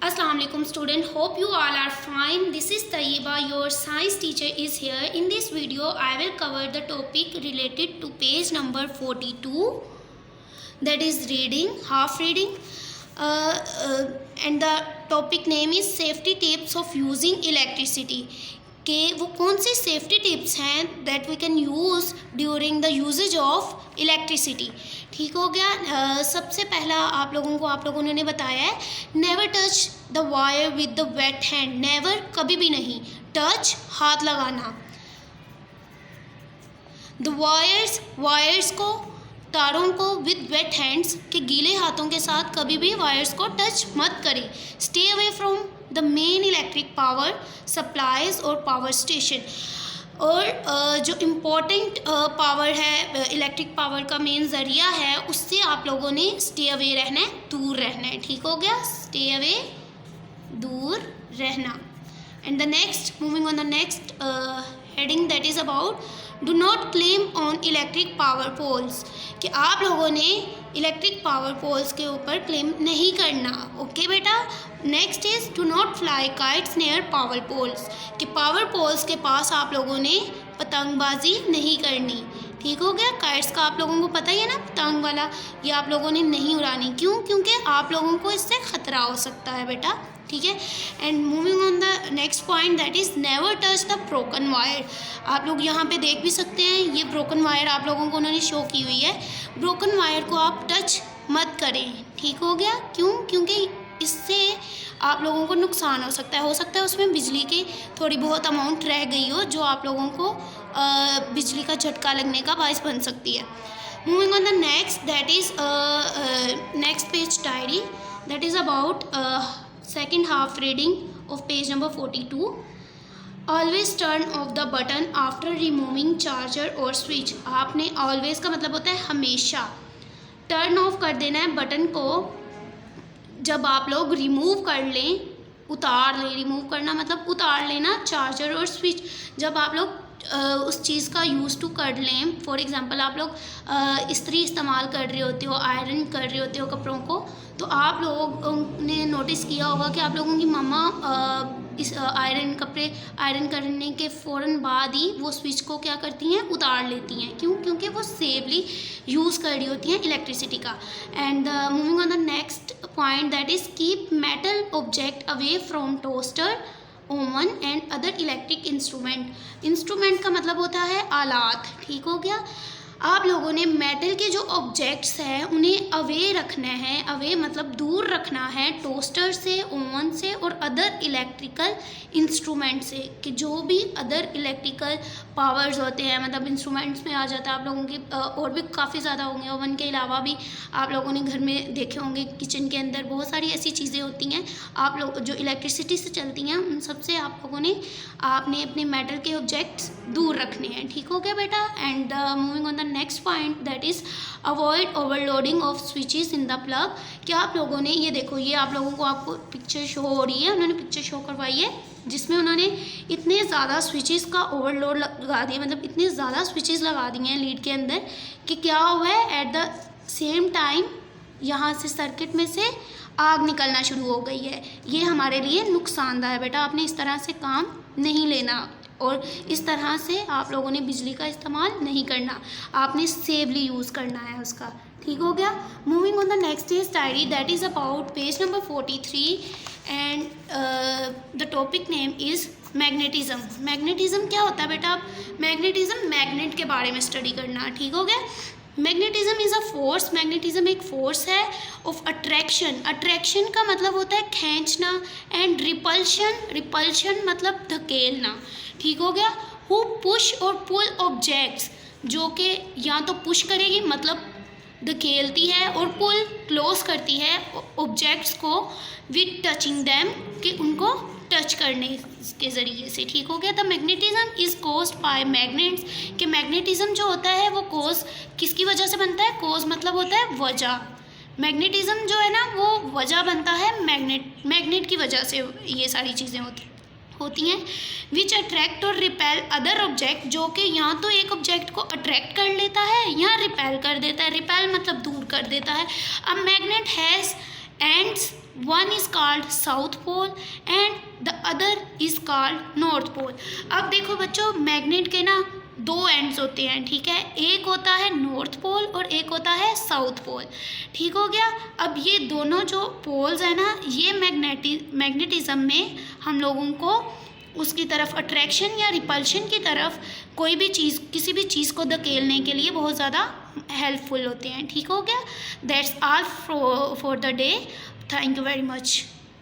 Assalamu alaikum student, hope you all are fine. This is Tayyiba, your science teacher is here. In this video I will cover the topic related to page number 42, that is reading, half reading, and the topic name is safety tips of using electricity. कि वो कौन सी safety tips हैं that we can use during the usages of electricity. ठीक हो गया. सबसे पहला आप लोगों ने बताया है never touch the wire with the wait hand. Never कभी भी नहीं. टच हाथ लगाना. द वायर्स को तारों को विद वेट हैंड्स के गीले हाथों के साथ कभी भी वायर्स को टच मत करें. Stay away from the main electric power supplies और पावर स्टेशन. और जो इम्पोर्टेंट पावर है, इलेक्ट्रिक पावर का मेन ज़रिया है, उससे आप लोगों ने स्टे अवे रहना है, दूर रहना है. ठीक हो गया. स्टे अवे, दूर रहना. And the next, moving on the next heading, that is about do not claim on electric power poles. कि आप लोगों ने इलेक्ट्रिक पावर पोल्स के ऊपर क्लेम नहीं करना. ओके बेटा. Next is do not fly kites near power poles. कि पावर पोल्स के पास आप लोगों ने पतंगबाजी नहीं करनी. ठीक हो गया. काइट्स का आप लोगों को पता ही है ना, पतंग वाला, ये आप लोगों ने नहीं उड़ानी. क्यों? क्योंकि आप लोगों को इससे ख़तरा हो सकता है बेटा. ठीक है. And moving on the next point, that is never touch the broken wire. आप लोग यहाँ पे देख भी सकते हैं, ये ब्रोकन वायर आप लोगों को उन्होंने शो की हुई है. ब्रोकन वायर को आप टच मत करें. ठीक हो गया. क्यों? क्योंकि इससे आप लोगों को नुकसान हो सकता है उसमें बिजली की थोड़ी बहुत अमाउंट रह गई हो, जो आप लोगों को बिजली का झटका लगने का बायस बन सकती है. Moving on the next, that is next page diary, that is about second half reading of page number 42. Always turn off the button after removing charger or switch. आपने always का मतलब होता है हमेशा. टर्न ऑफ कर देना है button को जब आप लोग रिमूव कर लें, उतार लें. रिमूव करना मतलब उतार लेना चार्जर और स्विच. जब आप लोग उस चीज़ का यूज़ टू कर लें, फॉर एग्ज़ाम्पल आप लोग इस्त्री इस्तेमाल कर रहे होते हो, आयरन कर रहे होते हो कपड़ों को, तो आप लोगों ने नोटिस किया होगा कि आप लोगों की मम्मा इस कपड़े आयरन करने के फ़ौरन बाद ही वो स्विच को क्या करती हैं, उतार लेती हैं. क्यों? क्योंकि वो सेफली यूज़ कर रही होती हैं इलेक्ट्रिसिटी का. And moving on the next point, that is keep metal object away from toaster, oven and other electric instrument का मतलब होता है आलात. ठीक हो गया. आप लोगों ने मेटल के जो ऑब्जेक्ट्स हैं उन्हें अवे रखना है. अवे मतलब दूर रखना है टोस्टर से, ओवन से और अदर इलेक्ट्रिकल इंस्ट्रूमेंट से. कि जो भी अदर इलेक्ट्रिकल पावर्स होते हैं, मतलब इंस्ट्रूमेंट्स में आ जाता है आप लोगों के, और भी काफ़ी ज़्यादा होंगे. ओवन के अलावा भी आप लोगों ने घर में देखे होंगे, किचन के अंदर बहुत सारी ऐसी चीज़ें होती हैं आप लोग जो इलेक्ट्रिसिटी से चलती हैं. उन सब से आप लोगों ने आपने अपने मेटल के ऑब्जेक्ट्स दूर रखने हैं. ठीक हो गया बेटा. And moving on the next point, that is avoid overloading of switches in the plug. क्या आप लोगों ने, ये देखो, ये आप लोगों को आपको पिक्चर शो हो रही है, उन्होंने पिक्चर शो करवाई है जिसमें उन्होंने इतने ज़्यादा स्विचेस का ओवरलोड लगा दिया, मतलब इतने ज़्यादा स्विचेस लगा दिए हैं लीड के अंदर कि क्या हुआ है, एट द सेम टाइम यहाँ से सर्किट में से आग निकलना शुरू हो गई है. ये हमारे लिए नुकसानदायक है बेटा. आपने इस तरह से काम नहीं लेना और इस तरह से आप लोगों ने बिजली का इस्तेमाल नहीं करना. आपने सेवली यूज़ करना है उसका. ठीक हो गया. Moving on the next is diary, that is about page number 43 and the topic name is magnetism. Magnetism क्या होता है बेटा? मैग्नेटिज़म, मैग्नेट के बारे में स्टडी करना. ठीक हो गया. Magnetism is a force. Magnetism एक फोर्स है ऑफ अट्रैक्शन. अट्रैक्शन का मतलब होता है खींचना. एंड रिपल्शन मतलब धकेलना. ठीक हो गया. हु पुश और पुल ऑब्जेक्ट्स, जो कि या तो पुश करेगी मतलब धकेलती है, और पुल क्लोज करती है ऑब्जेक्ट्स को विद टचिंग दैम, कि उनको टच करने के ज़रिए से. ठीक हो गया. The magnetism is caused by magnets. कि मैग्नेटिज्म जो होता है वो कोज किसकी वजह से बनता है? कोज मतलब होता है वजह. मैग्नेटिज्म जो है ना वो वजह बनता है मैग्नेट की वजह से ये सारी चीज़ें होती हैं. विच अट्रैक्ट और रिपेल अदर ऑब्जेक्ट, जो कि यहाँ तो एक ऑब्जेक्ट को अट्रैक्ट कर लेता है या रिपेल कर देता है. रिपेल मतलब दूर कर देता है. A magnet has ends one is called south pole and the other is called north pole. अब देखो बच्चों, मैग्नेट के ना दो एंड्स होते हैं, ठीक है, एक होता है नॉर्थ पोल और एक होता है साउथ पोल, ठीक हो गया। अब ये दोनों जो पोल्स हैं ना, ये मैग्नेटिज्म में हम लोगों को उसकी तरफ अट्रैक्शन या रिपल्शन की तरफ कोई भी चीज़, किसी भी चीज़ को धकेलने के लिए बहुत ज़्यादा हेल्पफुल होते हैं, ठीक हो गया। That's all for the day. Thank you very much.